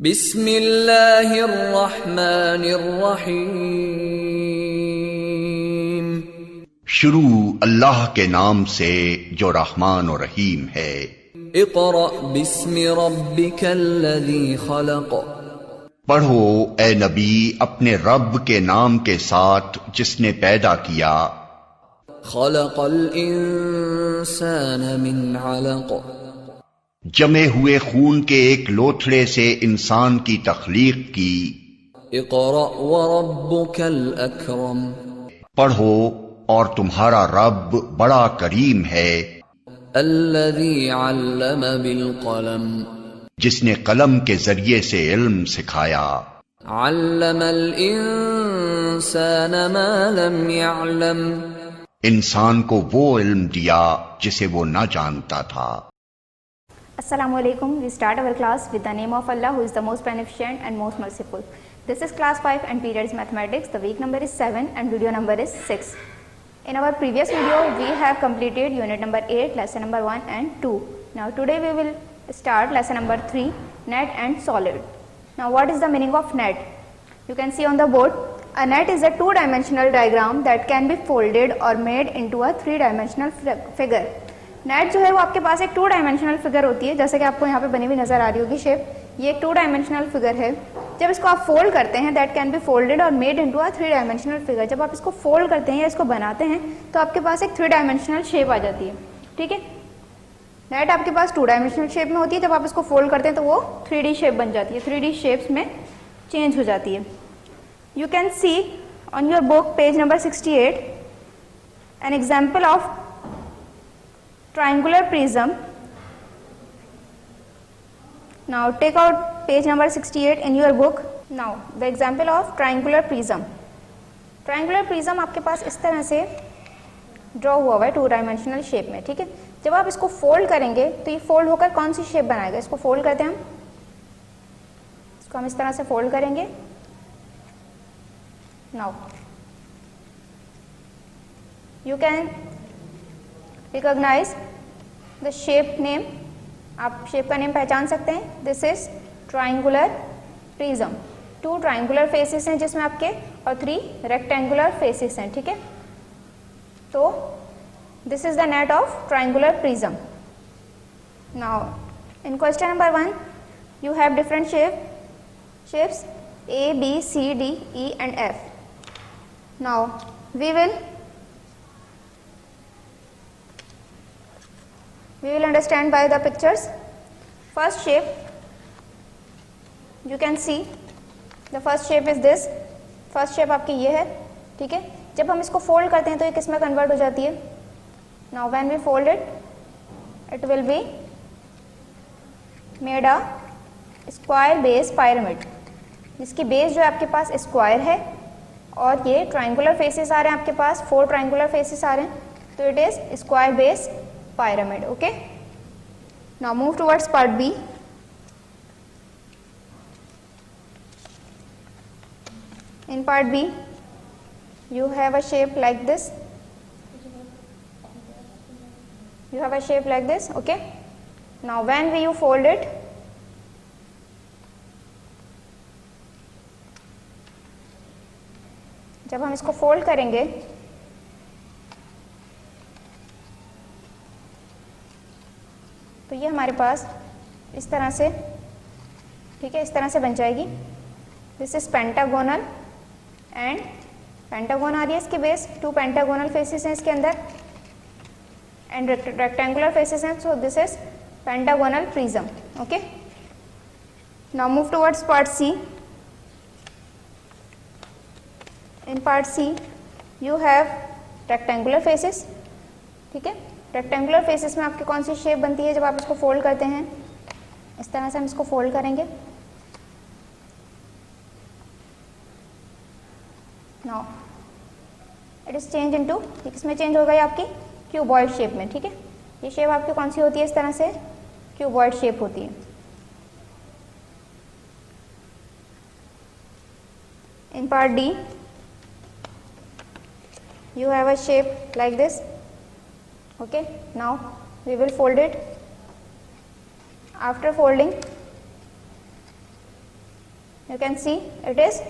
बिस्मिल्लाहिर्रहमानिर्रहीम। शुरू अल्लाह के नाम से जो रहमान और रहीम है। इक़रा बिस्मि रब्बिकल्लज़ी खलक़। पढ़ो ए नबी अपने रब के नाम के साथ जिसने पैदा किया। खलक़ल इंसान मिन अलक़। जमे हुए खून के एक लोथड़े से इंसान की तख्लीक की। इक़रा व रब्बुकल अकरम। पढ़ो और तुम्हारा रब बड़ा करीम है। अल्लज़ी अल्लम बिल क़लम। जिसने कलम के जरिए से इल्म सिखाया। अल्लमल इंसान मा लम यअलम। इंसान को वो इल्म दिया जिसे वो न जानता था। Assalamu alaikum. We start our class with the name of Allah who is the most beneficent and most merciful. This is class 5 and period is mathematics. The week number is 7 and video number is 6. In our previous video we have completed unit number 8, lesson number 1 and 2. Now today we will start lesson number 3, net and solid. Now what is the meaning of net? You can see on the board, a net is a two-dimensional diagram that can be folded or made into a three-dimensional figure. Net जो है वो आपके पास एक two dimensional figure होती है, जैसे कि आपको यहाँ पे बनी हुई नजर आ रही होगी शेप। ये एक टू डायमेंशनल फिगर है। जब इसको आप फोल्ड करते हैं, दैट कैन बी फोल्डेड और made into a three dimensional figure. जब आप इसको फोल्ड करते हैं या इसको बनाते हैं तो आपके पास एक थ्री डायमेंशनल शेप आ जाती है। ठीक है, नेट आपके पास टू डायमेंशनल शेप में होती है, जब आप इसको फोल्ड करते हैं तो वो 3D शेप बन जाती है, 3D शेप्स में चेंज हो जाती है। You can see on your book page number 68 an example of triangular prism. Now take out page number 68 in your book. Now the example of triangular prism. Triangular prism आपके पास इस तरह से draw हुआ हुआ है टू डायमेंशनल शेप में। ठीक है, जब आप इसको फोल्ड करेंगे तो ये फोल्ड होकर कौन सी शेप बनाएगा? इसको फोल्ड करते हैं हम, इसको हम इस तरह से फोल्ड करेंगे। Now you can recognize the shape name. आप शेप का नेम पहचान सकते हैं। This is triangular prism. Two triangular faces हैं जिसमें आपके और 3 रेक्टेंगुलर फेसेस हैं। ठीक है, तो this is the net of triangular prism. Now in question number 1 you have different shapes A, B, C, D, E and F. Now we will understand by the pictures. First shape, you can see the first shape is this. first shape आपकी ये है। ठीक है, जब हम इसको fold करते हैं तो ये किस में कन्वर्ट हो जाती है? Now when we fold it, it will be made a square base pyramid, जिसकी बेस जो है आपके पास स्क्वायर है और ये ट्राइंगुलर फेसेस आ रहे हैं आपके पास, 4 ट्राइंगुलर फेसेस आ रहे हैं, तो it is square base pyramid. Okay, now move towards part B. In part B you have a shape like this. You have a shape like this. Okay, now when you fold it, जब हम इसको fold करेंगे तो ये हमारे पास इस तरह से, ठीक है, इस तरह से बन जाएगी। This is pentagonal and pentagon आ रही है इसकी बेस, 2 पेंटागोनल फेसेस हैं इसके अंदर एंड रेक्टेंगुलर फेसेस हैं, so this is pentagonal prism. Okay, now move towards part C. In part C you have rectangular faces. ठीक है, रेक्टेंगुलर फेसेस में आपकी कौन सी शेप बनती है जब आप इसको फोल्ड करते हैं? इस तरह से हम इसको फोल्ड करेंगे। Now it is change into, किसमें चेंज हो गई आपकी? क्यूबॉइड शेप में। ठीक है, ये शेप आपकी कौन सी होती है? इस तरह से क्यूबॉइड शेप होती है। In part D you have a shape like this. Okay, now we will fold it. After folding You can see it is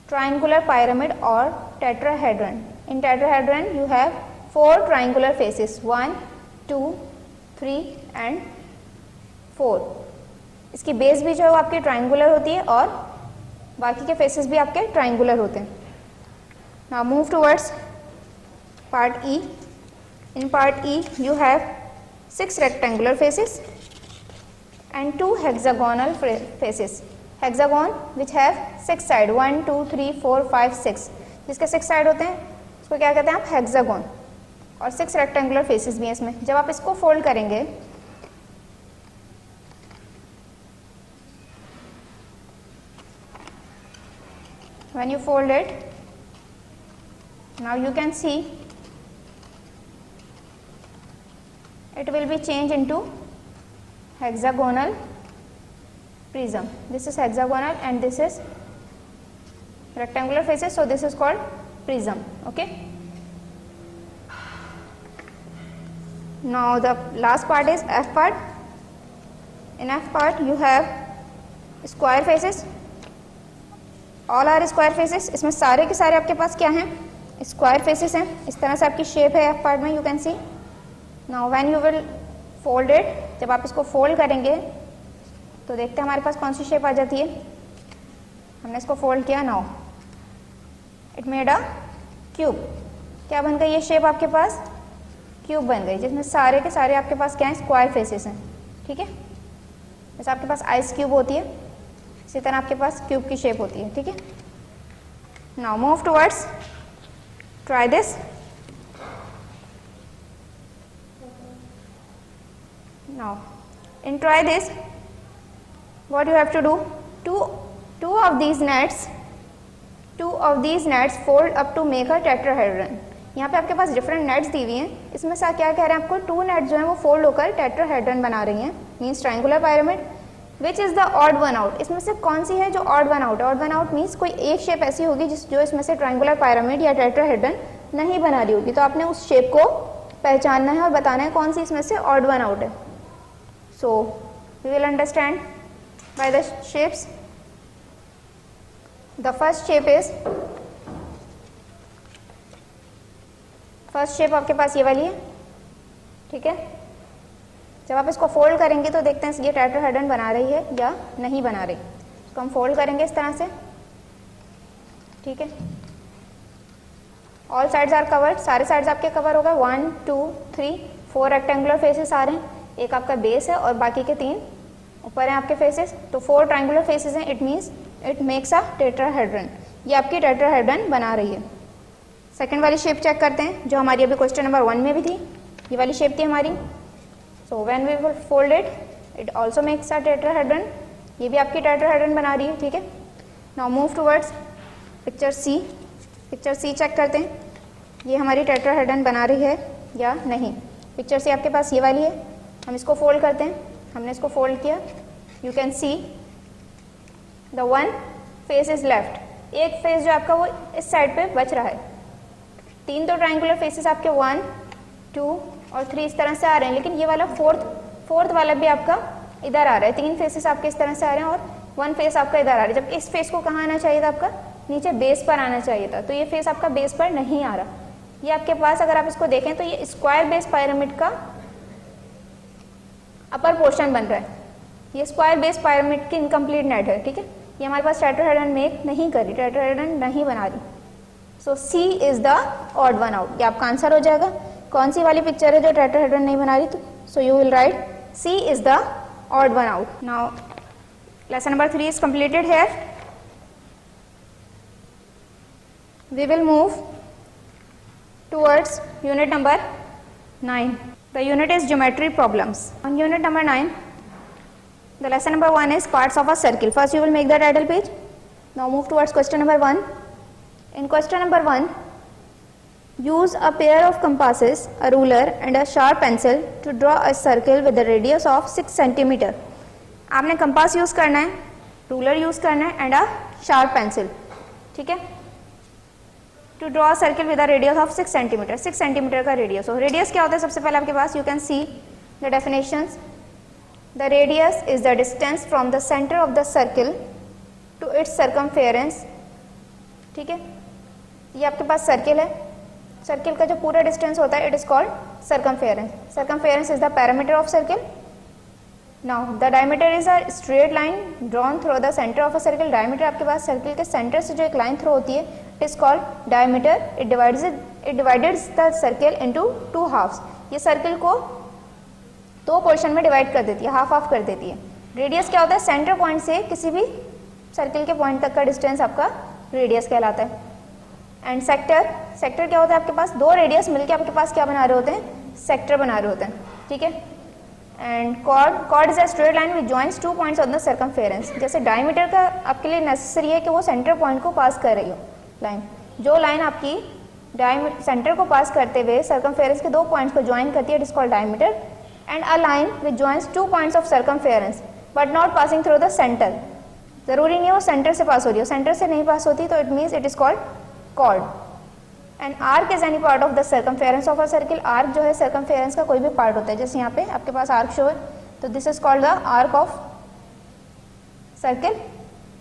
triangular pyramid or tetrahedron. In tetrahedron you have 4 triangular faces, 1, 2, 3 and 4. इसकी base भी जो है वो आपके triangular होती है और बाकी के फेसेस भी आपके ट्राइंगुलर होते हैं. Now move towards part E. In part E you have 6 rectangular faces and 2 hexagonal faces. Hexagon which have 6 side, 1, 2, 3, 4, 5, 6. जिसके 6 साइड होते हैं उसको क्या कहते हैं आप? हेक्सागोन. और 6 रेक्टेंगुलर फेसेस भी हैं इसमें. जब आप इसको फोल्ड करेंगे when you fold it, now you can see it will be changed into hexagonal prism. This is hexagonal and this is rectangular faces, so this is called prism. Okay. Now the last part is F part. In F part you have square faces. All are square faces. इसमें सारे के सारे आपके पास क्या हैं? Square faces हैं. इस तरह से आपकी शेप है F पार्ट में. You can C. Now when you will fold it, जब आप इसको फोल्ड करेंगे तो देखते हैं हमारे पास कौन सी शेप आ जाती है. हमने इसको फोल्ड किया. Now it made a cube. क्या बन गई ये शेप आपके पास? क्यूब बन गई, जिसमें सारे के सारे आपके पास क्या है? स्क्वायर फेसेस हैं. ठीक है. जैसे आपके पास आइस क्यूब होती है इसी तरह आपके पास क्यूब की शेप होती है. ठीक है. Now move towards, try this. Now in try this, what you have to do, two of these nets fold up to make a tetrahedron. यहाँ पे आपके पास डिफरेंट नेट्स दी हुई हैं. इसमें से क्या कह रहे हैं आपको? 2 नेट्स जो हैं वो फोल्ड होकर टेट्राहेड्रन बना रही हैं, means triangular pyramid. Which is the odd one out. इसमें से कौन सी है जो ऑड वन आउट है? ऑड वन आउट मीन्स कोई एक शेप ऐसी होगी जो इसमें से ट्राइंगुलर पायरामिड या टेट्राहेड्रन नहीं बना रही होगी. तो आपने उस शेप को पहचानना है और बताना है कौन सी इसमें से ऑड वन आउट है. So we will understand by the shapes. The first shape आपके पास ये वाली है. ठीक है. जब आप इसको फोल्ड करेंगे तो देखते हैं ये टेट्राहेड्रन बना रही है या नहीं बना रही. इसको हम फोल्ड करेंगे इस तरह से. ठीक है. All sides are covered. सारे साइड्स आपके कवर होगा. 1, 2, 3, 4 रेक्टेंगुलर फेसेस आ रहे हैं. एक आपका बेस है और बाकी के 3 ऊपर हैं आपके फेसेस. तो 4 ट्राइंगुलर फेसेस हैं. It means it makes a tetrahedron. ये आपकी टेट्राहेड्रन बना रही है. सेकंड वाली शेप चेक करते हैं जो हमारी अभी क्वेश्चन नंबर 1 में भी थी. ये वाली शेप थी हमारी. So when we will fold it also makes a tetrahedron. ये भी आपकी टेट्राहेड्रन बना रही है. ठीक है. Now move towards picture C. Picture C check करते हैं ये हमारी टेट्राहेड्रन बना रही है या नहीं. पिक्चर सी आपके पास ये वाली है. हम इसको फोल्ड करते हैं. हमने इसको फोल्ड किया. You can see the one face is left. एक फेस जो आपका वो इस साइड पे बच रहा है. 3 तो ट्राइंगुलर फेसेस आपके 1, 2 और 3 इस तरह से आ रहे हैं. लेकिन ये वाला फोर्थ वाला भी आपका इधर आ रहा है. 3 फेसेस आपके इस तरह से आ रहे हैं और 1 फेस आपका इधर आ रहा है. जब इस फेस को कहाँ आना चाहिए था? आपका नीचे बेस पर आना चाहिए था. तो ये फेस आपका बेस पर नहीं आ रहा. ये आपके पास अगर आप इसको देखें तो ये स्क्वायर बेस पायरामिड का अपर पोर्शन बन रहा है. ये स्क्वायर बेस पायरामिड की इनकम्प्लीट नेट है. ठीक है. ये हमारे पास टेट्राहेड्रन मेक नहीं कर रही, टेट्राहेड्रन नहीं बना रही. So C is the odd one out. ये आपका आंसर हो जाएगा. कौन सी वाली पिक्चर है जो टेट्राहेड्रन नहीं बना रही? तो so you will write C is the odd one out. Now lesson number 3 is completed here. We will move towards unit number 9. The unit is geometry problems. On unit number 9, the lesson number 1 is parts of a circle. First you will make the title page. Now move towards question number 1. In question number 1, use a pair of compasses, a ruler and a sharp pencil to draw a circle with a radius of 6 cm. आपने compass use करना है, ruler use करना है and a sharp pencil. ठीक है. To draw a circle with a radius of 6 centimetre. 6 centimetre का radius. और radius क्या होता है? सबसे पहले आपके पास you can see the definitions. The radius is the distance from the centre of the circle to its circumference, ठीक है। ये आपके पास सर्किल है, सर्किल का जो पूरा डिस्टेंस होता है it is called circumference. Circumference is the parameter of circle. Now the diameter is a straight line drawn through the centre of a circle. Diameter आपके पास सर्किल के सेंटर से जो एक लाइन थ्रो होती है it is called diameter. It divides the circle into two halves. ये circle को दो पोर्शन में डिवाइड कर देती है, हाफ हाफ कर देती है। रेडियस क्या होता है, सेंटर पॉइंट से किसी भी सर्किल के पॉइंट तक का डिस्टेंस आपका रेडियस कहलाता है। एंड सेक्टर, सेक्टर क्या होता है आपके पास, दो रेडियस मिलकर आपके पास क्या बना रहे होते हैं, सेक्टर बना रहे होते हैं, ठीक है। And chord is a straight line which joins two points on the circumference. जैसे डायमीटर का आपके लिए नेसेसरी है कि वो सेंटर पॉइंट को पास कर रही हो लाइन, जो लाइन आपकी सेंटर को पास करते हुए सर्कमफेरेंस के दो पॉइंट्स को ज्वाइन करती है it is called diameter. And a line which joins two points of circumference but not passing through the centre. जरूरी नहीं है वो सेंटर से पास हो रही हो, सेंटर से नहीं पास होती तो it means it is called chord. And arc is any part of the circumference of a circle. Arc जो है सर्कमफेरेंस का कोई भी पार्ट होता है, जैसे यहाँ पे आपके पास आर्क शो है तो this is called the arc of circle.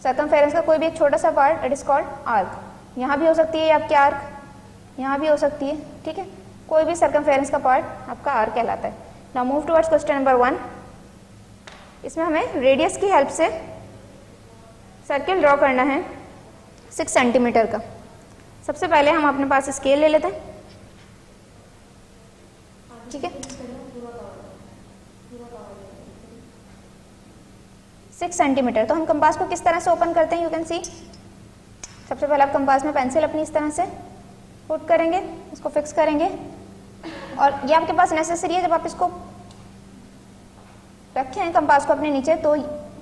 Circumference का कोई भी एक छोटा सा part it is called arc. यहाँ भी हो सकती है आपकी आर्क, यहाँ भी हो सकती है, ठीक है। कोई भी सर्कमफेरेंस का पार्ट आपका आर्क कहलाता है। Now move towards question number 1। इसमें हमें रेडियस की हेल्प से सर्किल ड्रॉ करना है 6 सेंटीमीटर का। सबसे पहले हम अपने पास स्केल ले लेते हैं, ठीक है। 6 सेंटीमीटर। तो हम कंपास को किस तरह से ओपन करते हैं, यू कैन सी। सबसे पहले आप कंपास में पेंसिल अपनी इस तरह से पुट करेंगे, इसको फिक्स करेंगे और ये आपके पास नेसेसरी है। जब आप इसको रखे हैं कंपास को अपने नीचे तो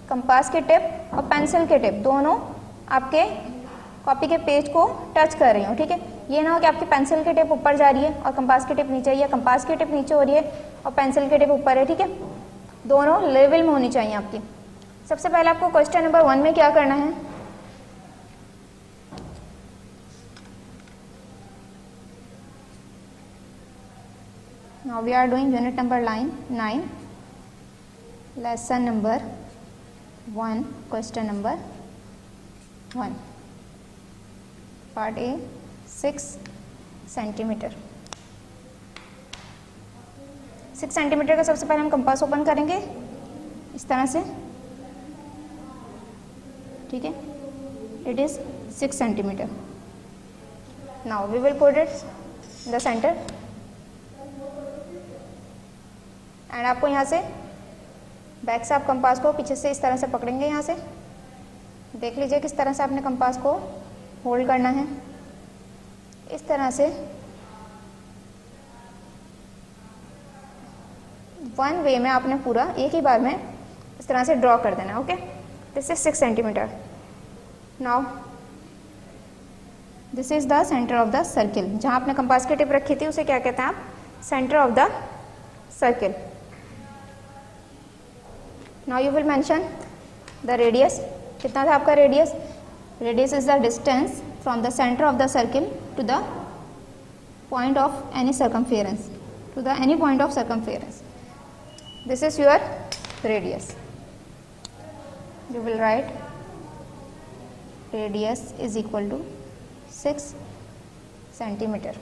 कंपास के टिप और पेंसिल के टिप दोनों आपके कॉपी के पेज को टच कर रही हो, ठीक है। ये ना हो कि आपकी पेंसिल की टिप ऊपर जा रही है और कंपास की टिप नीचे, या कंपास की टिप नीचे हो रही है और पेंसिल की टिप ऊपर है, ठीक है। दोनों लेवल में होनी चाहिए आपकी। सबसे पहले आपको क्वेश्चन नंबर 1 में क्या करना है, now we are doing unit number 9 lesson number 1 question number 1 part A 6 centimetre. 6 centimetre का सबसे पहले हम कंपास ओपन करेंगे इस तरह से, ठीक है। It is 6 centimetre. Now we will put it in the centre and आपको यहाँ से बैक से आप कंपास को पीछे से इस तरह से पकड़ेंगे। यहाँ से देख लीजिए किस तरह से आपने कंपास को होल्ड करना है, इस तरह से वन वे में आपने पूरा एक ही बार में इस तरह से ड्रॉ कर देना, okay. This is 6 centimetre. Now this is the centre of the circle. जहाँ आपने कंपास की टिप रखी थी उसे क्या कहते हैं आप, centre of the circle. Now you will mention the radius. कितना था आपका radius, radius is the distance from the centre of the circle to the point of any circumference, to the any point of circumference. This is your radius. You will write radius is equal to 6 centimeter.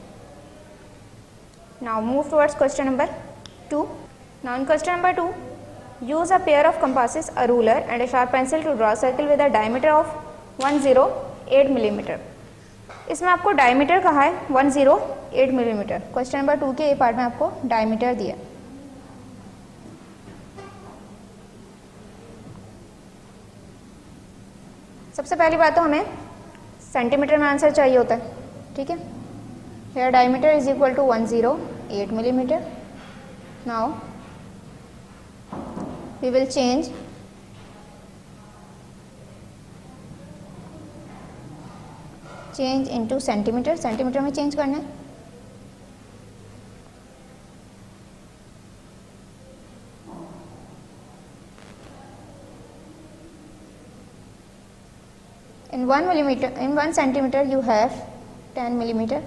Now move towards question number 2. Now in question number 2, use a pair of compasses, a ruler and a sharp pencil to draw a circle with a diameter of 108 millimeter. इसमें आपको diameter कहा है 108 millimetre. Question number 2 के ए part में आपको diameter दिया। सबसे पहली बात तो हमें सेंटीमीटर में आंसर चाहिए होता है, ठीक है। Here diameter is equal to 108 millimetre. Now we will change into centimetre. Centimetre में चेंज करना है। In 1 centimeter you have 10 millimeter,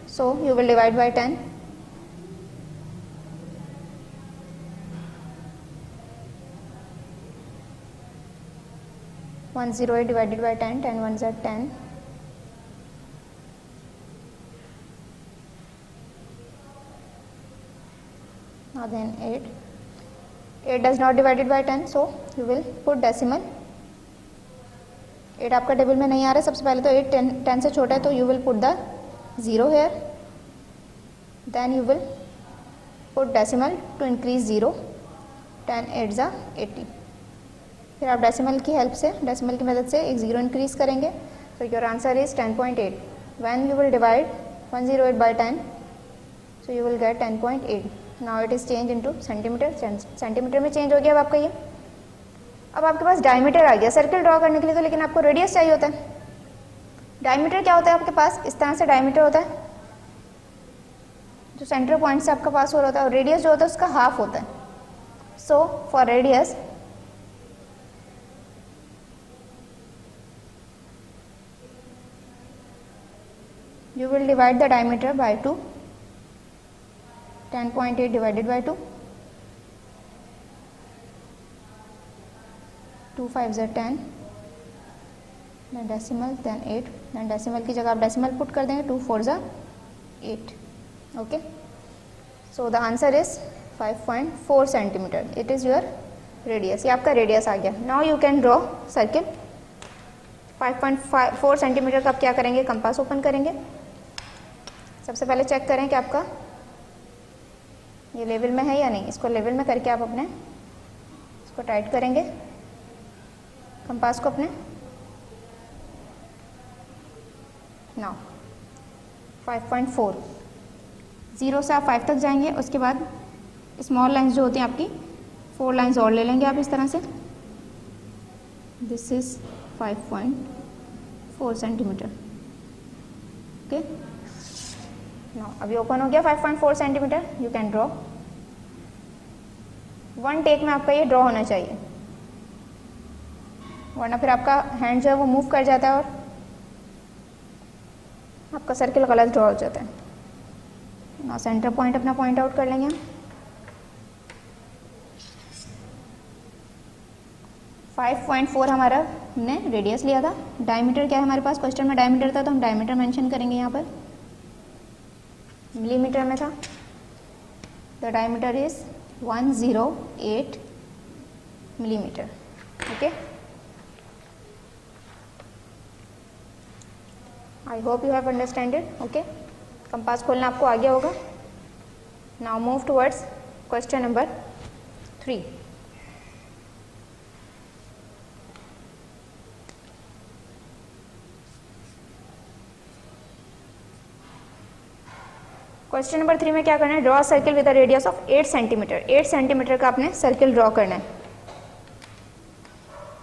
so you will divide by 10. 108 divided by 10, 10 ones are 10. Now then 8. 8 does not divided by 10, so you will put decimal. 8 आपका table में नहीं आ रहा है, सबसे पहले तो 8 10 से छोटा है, तो you will put the 0 here. Then you will put decimal to increase 0. 10 8s are 80. फिर आप डेसिमल की हेल्प से, डेसिमल की मदद से एक 0 इंक्रीज करेंगे. So your answer is 10.8. When you will divide 108 by 10, so you will get 10.8. Now it is changed into centimetre. Centimetre में चेंज हो गया अब आपका ये. अब आपके पास डायमीटर आ गया सर्कल ड्रॉ करने के लिए, तो लेकिन आपको रेडियस चाहिए होता है. डायमीटर क्या होता है आपके पास, इस तरह से डायमीटर होता है जो सेंटर पॉइंट से आपका पास हो रहा होता है, और रेडियस जो होता है उसका हाफ होता है. So for radius you will divide the diameter by 2. 10.8 divided by 2. 2 5s are 10. Then decimal, then 8. Then decimal की जगह आप decimal put कर देंगे. 2 4s are 8. Okay. So the answer is 5.4 centimeter. It is your radius. ये आपका radius आ गया. Now you can draw circle. 5.4 centimetre का आप क्या करेंगे, कंपास ओपन करेंगे. सबसे पहले चेक करें कि आपका ये लेवल में है या नहीं. इसको लेवल में करके आप अपने इसको टाइट करेंगे, कंपास को अपने. नाउ 5.4, 0 से आप 5 तक जाएंगे. उसके बाद स्मॉल लाइंस जो होती हैं आपकी 4 लाइंस और ले लेंगे आप इस तरह से. This is 5.4 centimetre. Okay. Now अभी ओपन हो गया 5.4 centimetre. You can draw. One take में आपका ये ड्रॉ होना चाहिए, वरना फिर आपका हैंड जो है वो मूव कर जाता है और आपका सर्किल गलत ड्रॉ हो जाता है. नाउ सेंटर पॉइंट अपना पॉइंट आउट कर लेंगे हम. 5.4 हमारा हमने रेडियस लिया था. डायमीटर क्या है हमारे पास, क्वेश्चन में डायमीटर था तो हम डायमीटर मेंशन करेंगे. यहाँ पर मिलीमीटर में था. The diameter is 108 millimetre. Okay. I hope you have understanded. Okay. Compass खोलना आपको आ गया होगा. Now move towards question number 3. Question number 3 में क्या करना है, draw circle with a radius of 8 centimetre. 8 centimetre का आपने सर्किल ड्रॉ करना है.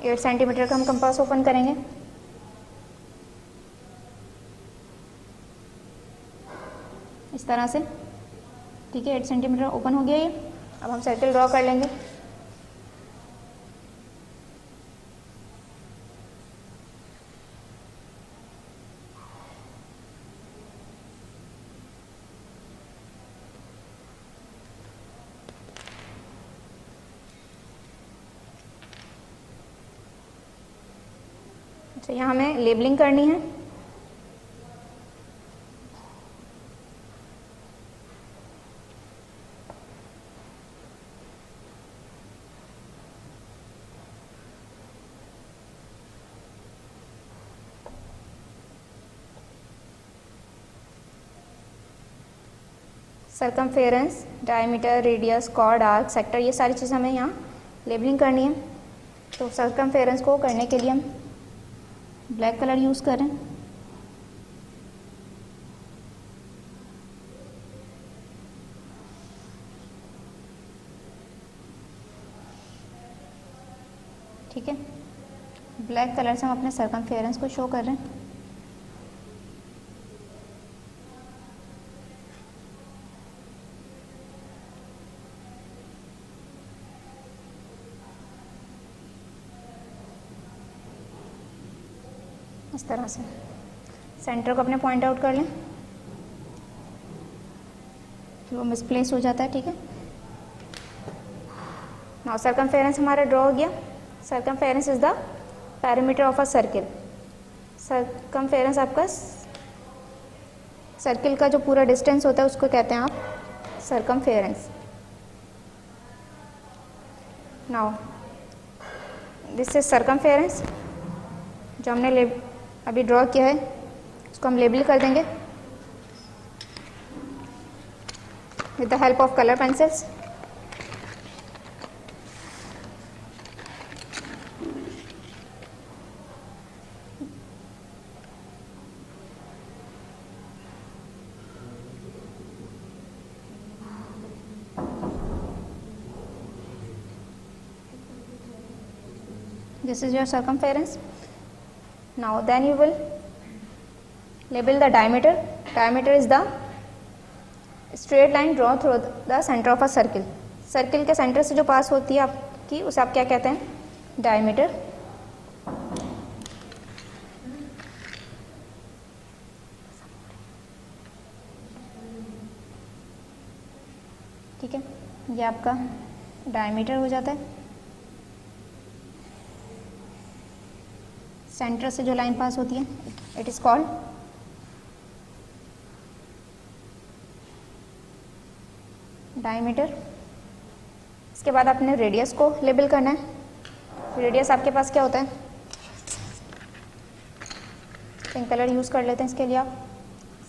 8 सेंटीमीटर का हम कंपास ओपन करेंगे. इस तरह से. ठीक है, 8 सेंटीमीटर ओपन हो गया ये. अब हम सर्किल ड्रॉ कर लेंगे. अच्छा, यहाँ हमें लेबलिंग करनी है. Circumference, diameter, radius, chord, arc, sector, ये सारी चीज़ें हमें यहाँ लेबलिंग करनी है. तो सर्कमफेरेंस को करने के लिए हम ब्लैक कलर यूज़ करें. ठीक है, ब्लैक कलर से हम अपने सर्कमफेरेंस को शो कर रहे हैं. इस तरह से सेंटर को अपने पॉइंट आउट कर लें. वो मिसप्लेस हो जाता है. ठीक है. नाउ सर्कमफेरेंस हमारा ड्रॉ हो गया. Circumference is the parameter of a circle, circumference आपका सर्किल का जो पूरा डिस्टेंस होता है उसको कहते हैं आप circumference. Now this is circumference, जो हमने अभी ड्रॉ किया है उसको हम लेबल कर देंगे with the help of colour pencils. This is your circumference. Now then you will label the diameter. Diameter is the straight line drawn through the center of a circle. Circle के centre से जो पास होती है आपकी उसे आप क्या कहते हैं? डायमीटर। ठीक है, ये आपका डायमीटर हो जाता है। सेंटर से जो लाइन पास होती है इट इज कॉल्ड डायमीटर। इसके बाद आपने रेडियस को लेबल करना है। रेडियस आपके पास क्या होता है? पिंक कलर यूज कर लेते हैं इसके लिए। आप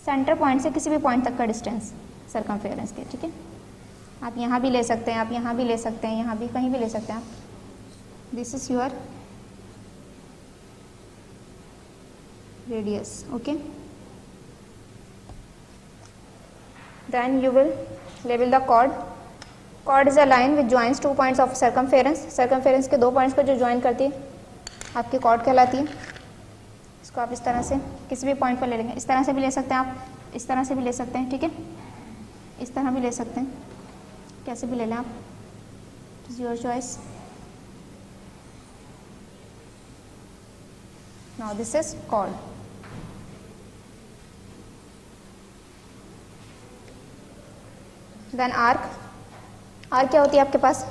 सेंटर पॉइंट से किसी भी पॉइंट तक का डिस्टेंस सरकमफेरेंस के, ठीक है। आप यहाँ भी ले सकते हैं, आप यहाँ भी ले सकते हैं, यहाँ भी कहीं भी ले सकते हैं आप। This is your radius, okay. Then you will label the chord. Chord is a line which joins two points of circumference. Circumference के दो पॉइंट्स को जो ज्वाइन करती है आपकी chord कहलाती है। इसको आप इस तरह से किसी भी पॉइंट पर ले लेंगे। इस तरह से भी ले सकते हैं आप, इस तरह से भी ले सकते हैं, ठीक है। इस तरह भी ले सकते हैं, कैसे भी ले लें आप, it is your choice. Now this is chord. Then arc. Arc क्या होती है आपके पास?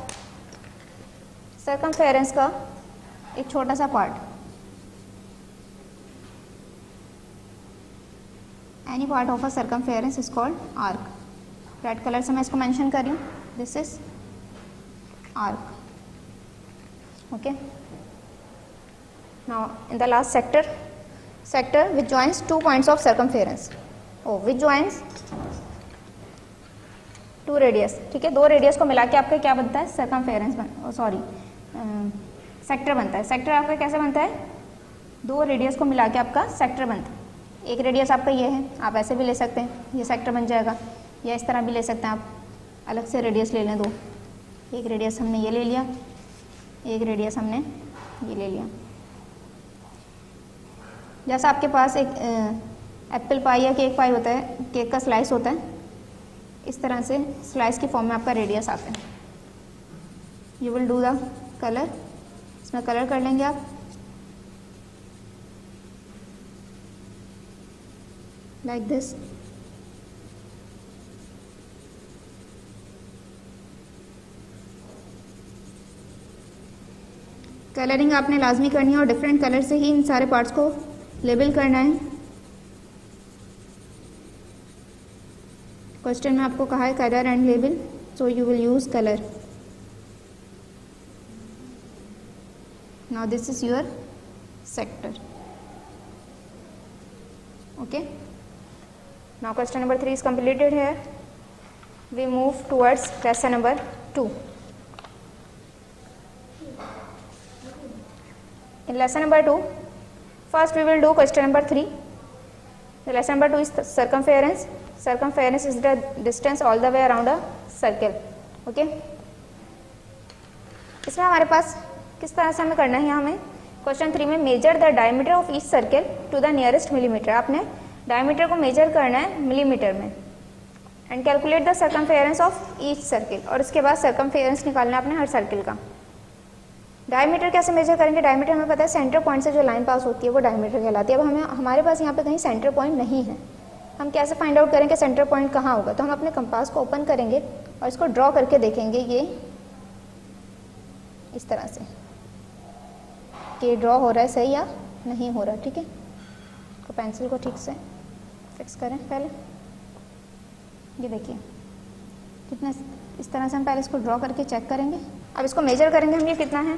सरकमफेरेंस का एक छोटा सा part. Any part of a circumference is called arc. Red colour से मैं इसको मेंशन कर रही हूँ, this is arc, okay. Now in the last sector, sector which joins two points of circumference, which joins two radius, ठीक है। दो radius को मिला के आपका क्या बनता है? सरकमफेरेंस सेक्टर बनता है। सेक्टर आपका कैसे बनता है? दो रेडियस को मिला के आपका सेक्टर बनता है। एक रेडियस आपका ये है, आप ऐसे भी ले सकते हैं, ये सेक्टर बन जाएगा, या इस तरह भी ले सकते हैं आप, अलग से रेडियस ले लें दो। एक रेडियस हमने ये ले लिया, एक रेडियस हमने ये ले लिया। जैसा आपके पास एक एप्पल पाई या केक पाई होता है, केक का स्लाइस होता है, इस तरह से स्लाइस की फॉर्म में आपका रेडियस आता है। You will do the colour, इसमें कलर कर लेंगे आप। Like this. कलरिंग आपने लाजमी करनी है और डिफरेंट कलर से ही इन सारे पार्ट्स को लेबल करना है। क्वेश्चन में आपको कहा है colour and label, so you will use colour. Now this is your sector, okay. Now question number 3 is completed here. We move towards lesson number 2. In lesson number 2, first we will do question number 3. The lesson number 2 is circumference. Circumference is the distance all the way around a circle. Okay. इसमें हमारे पास किस तरह से हमें करना है, यहाँ हमें क्वेश्चन 3 में measure the diameter of each circle to the nearest millimetre. आपने डायमीटर को मेजर करना है मिलीमीटर में, and calculate the circumference of each circle, और उसके बाद सर्कमफेरेंस निकालना है आपने हर सर्किल का। डायमीटर कैसे मेजर करेंगे? डायमीटर हमें पता है सेंटर पॉइंट से जो लाइन पास होती है वो डायमीटर कहलाती है। अब हमारे पास यहाँ पे कहीं सेंटर पॉइंट नहीं है, हम कैसे फाइंड आउट करें कि सेंटर पॉइंट कहाँ होगा? तो हम अपने कंपास को ओपन करेंगे और इसको ड्रॉ करके देखेंगे, ये इस तरह से। कि ड्रॉ हो रहा है सही या नहीं हो रहा। ठीक है, तो पेंसिल को ठीक से फिक्स करें पहले। ये देखिए कितना, इस तरह से हम पहले इसको ड्रॉ करके चेक करेंगे। अब इसको मेजर करेंगे हम, ये कितना है,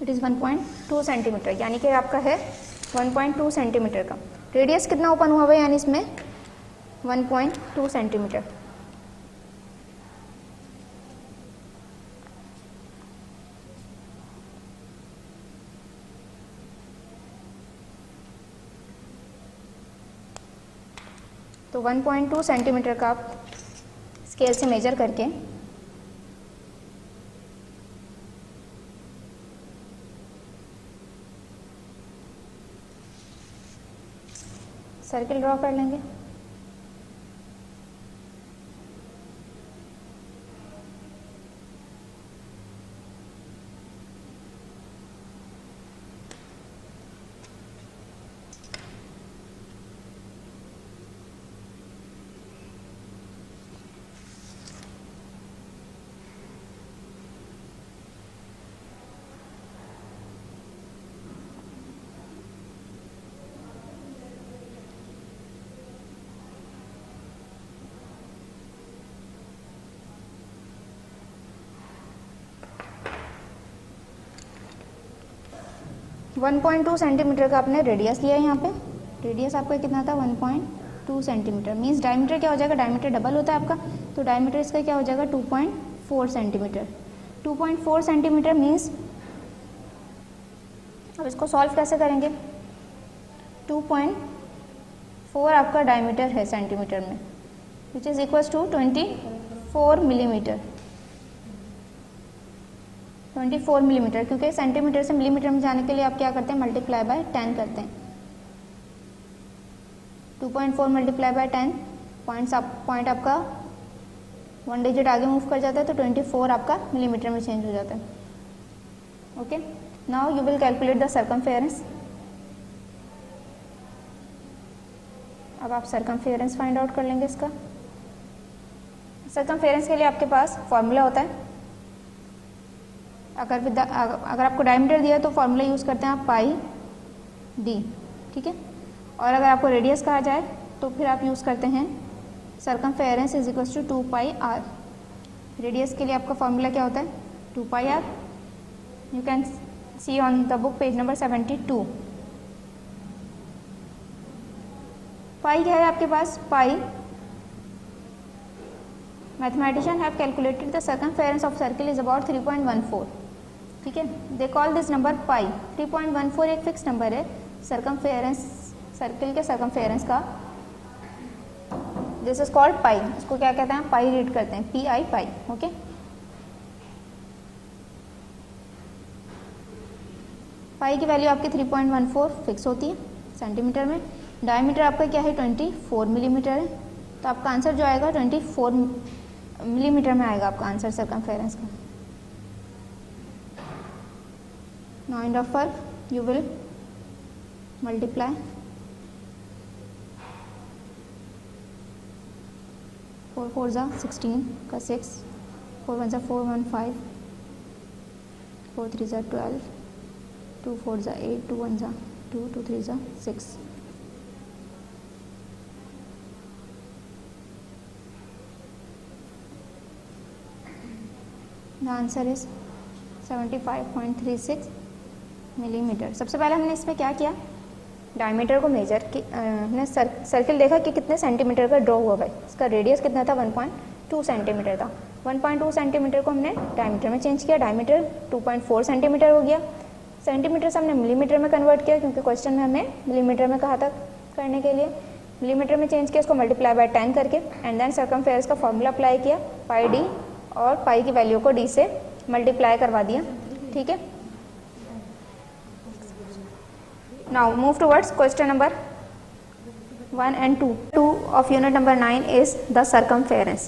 इट इज़ 1.2 सेंटीमीटर, यानी कि आपका है 1.2 सेंटीमीटर का। रेडियस कितना ओपन हुआ हुआ है, यानी इसमें 1.2 सेंटीमीटर। तो 1.2 सेंटीमीटर का आप स्केल से मेजर करके सर्किल ड्रॉ कर लेंगे। वन 1.2 सेंटीमीटर का आपने रेडियस लिया है। यहाँ पे रेडियस आपका कितना था, 1.2 सेंटीमीटर। मीन्स डायमीटर क्या हो जाएगा, डायमीटर डबल होता है आपका, तो डायमीटर इसका क्या हो जाएगा 2.4 सेंटीमीटर। 2.4 सेंटीमीटर मीन्स, अब इसको सॉल्व कैसे करेंगे, 2.4 आपका डायमीटर है सेंटीमीटर में, which is equals to 24 millimetre. 24 millimetre, क्योंकि सेंटीमीटर से मिलीमीटर में जाने के लिए आप क्या करते हैं, मल्टीप्लाई बाय 10 करते हैं। 2.4 मल्टीप्लाई बाय 10, पॉइंट आपका 1 डिजिट आगे मूव कर जाता है, तो 24 आपका मिलीमीटर में चेंज हो जाता है। Okay, now you will calculate the circumference. अब आप सर्कमफेरेंस फाइंड आउट कर लेंगे इसका। सर्कमफेरेंस के लिए आपके पास फॉर्मूला होता है। अगर आपको डायमीटर दिया है तो फॉर्मूला यूज़ करते हैं आप पाई डी, ठीक है। और अगर आपको रेडियस कहा जाए तो फिर आप यूज़ करते हैं circumference is equals to 2 pi r. Radius के लिए आपका फॉर्मूला क्या होता है, 2 pi r. You can see on the book page number 72। Pi क्या है आपके पास, pi mathematician have calculated the circumference of circle is about 3.14, ठीक है। They call this number pi. 3.14 एक फिक्स नंबर है सर्कमफेरेंस, सर्किल के सर्कमफेरेंस का। This is called pi. इसको क्या कहते हैं, पाई रीड करते हैं, पी आई पाई। ओके, पाई की वैल्यू आपकी 3.14 फिक्स होती है सेंटीमीटर में। डायमीटर आपका क्या है, 24 मिलीमीटर है, तो आपका आंसर जो आएगा 24 मिलीमीटर में आएगा आपका आंसर सर्कमफेरेंस का। Now in the fur you will multiply 4 4 जा 16 का 6, 4 1 जा 4 1 5, 4 3 जा 12, 2 4 जा 8, 2 1 जा 2, 2 3 जा 6। The answer is 75.36 millimetre. सबसे पहले हमने इसमें क्या किया, डायमीटर को मेजर कि हमने सर्किल देखा कि कितने सेंटीमीटर का ड्रॉ हुआ है। इसका रेडियस कितना था, 1.2 सेंटीमीटर था। 1.2 सेंटीमीटर को हमने डायमीटर में चेंज किया, डायमीटर 2.4 सेंटीमीटर हो गया। सेंटीमीटर से हमने मिलीमीटर में कन्वर्ट किया, क्योंकि क्वेश्चन में हमें मिलीमीटर में कहा था करने के लिए। मिलीमीटर में चेंज किया, इसको मल्टीप्लाई बाय 10 करके, एंड देन सर्कमफेरेंस का फॉर्मूला अप्लाई किया, पाई डी, और पाई की वैल्यू को डी से मल्टीप्लाई करवा दिया, ठीक है। Now move towards question number 1 and 2. 2 of unit number 9 is the circumference.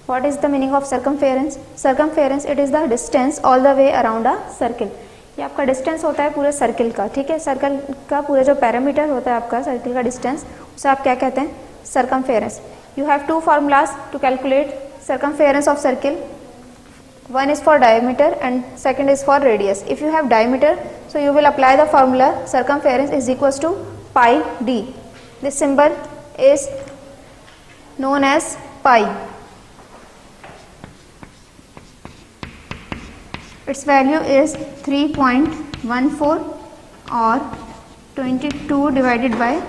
What is the meaning of circumference? Circumference, it is the distance all the way around a circle. ये आपका distance होता है पूरे circle का, ठीक है। Circle का पूरा जो पैरामीटर होता है आपका सर्किल का डिस्टेंस, उसे आप क्या कहते हैं, circumference. You have 2 formulas to calculate circumference of circle. one is for diameter and second is for radius. If you have diameter, so you will apply the formula circumference is equals to pi d. This symbol is known as pi. Its value is 3.14 or 22 divided by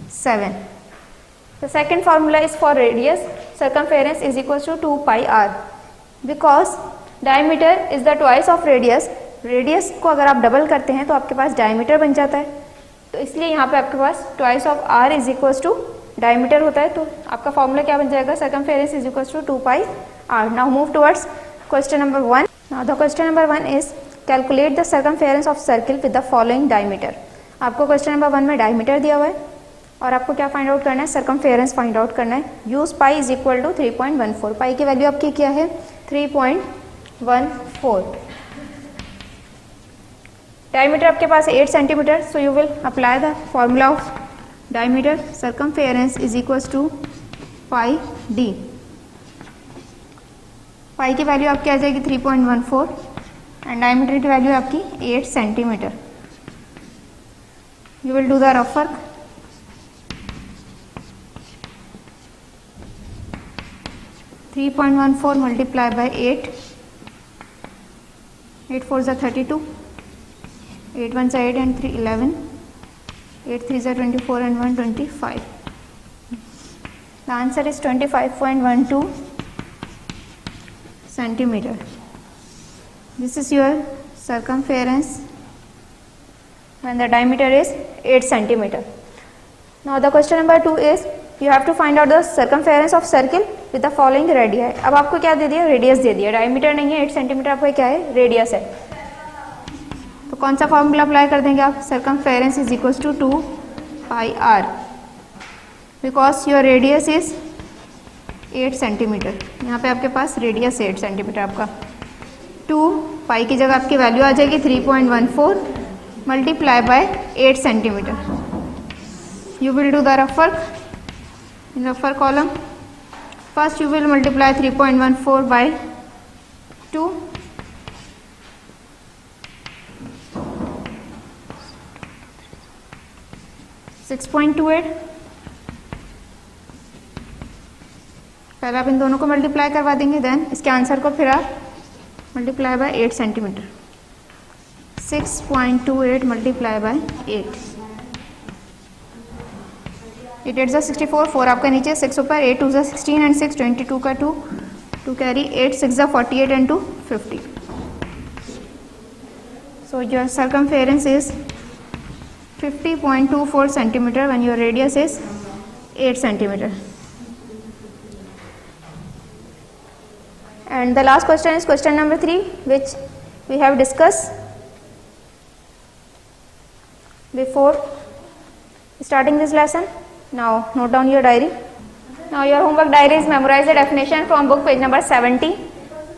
7. The second formula is for radius. Circumference is equals to 2 pi r. Because diameter is the twice of radius. Radius को अगर आप double करते हैं तो आपके पास diameter बन जाता है, तो इसलिए यहाँ पे आपके पास twice of r is equals to diameter होता है. तो आपका फॉर्मूला क्या बन जाएगा? Circumference is equals to 2 pi r. Now move towards question number 1. Now the question number 1 is calculate the circumference of circle with the following diameter. आपको question number 1 में diameter दिया हुआ है और आपको क्या फाइंड आउट करना है? सर्कमफेरेंस फाइंड आउट करना है. Use pi is equal to 3.14. Pi की वैल्यू आपकी क्या है? 3.14. डायमीटर आपके पास 8 centimetre. So you will apply the formula of diameter. Circumference is equals to pi D. Pi की वैल्यू आपकी आ जाएगी 3.14 एंड डायमीटर की वैल्यू आपकी 8 centimetre. You will do the rough work. Three 3.14 multiply by 8. 8 4s are 32. 8 1s are 8 and 3 11. 8 3s are 24 and 1 25. The answer is 25.12 centimeter. This is your circumference and the diameter is 8 centimeter. Now the question number 2 is you have to find out the circumference of circle with the following radii. अब आपको क्या दे दिया? Radius दे दिया. Diameter नहीं है, 8 centimetre आपका क्या है? रेडियस है. तो कौन सा फॉर्मूला अप्लाई कर देंगे आप? Circumference is equals to 2 pi R because your radius is 8 centimetre. यहाँ पे आपके पास रेडियस 8 सेंटीमीटर आपका. 2 पाई की जगह आपकी वैल्यू आ जाएगी 3.14 multiply by 8 centimetre. You will do the rough work. In rougher column, first you will multiply 3.14 by 2. $6.28. पहले आप इन दोनों को मल्टीप्लाई करवा देंगे, देन इसके आंसर को फिर आप multiply by 8 centimetre. 6.28 multiply by 8. 8 8 64. 4 आपका नीचे, 6 ऊपर. 8 2 16 एंड 6 22 का 2. 2 carry. 8 6 48 and 2 50. So your circumference is 50.24 centimeter when your radius is 8 centimeter. And the last question is question number 3, which we have discussed before starting this lesson. Now note down your diary. Now your homework diary is memorize the definition from book page number 70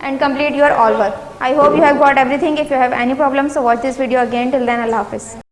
and complete your all work. I hope you have got everything. If you have any problems, so watch this video again. Till then, Allah Hafiz.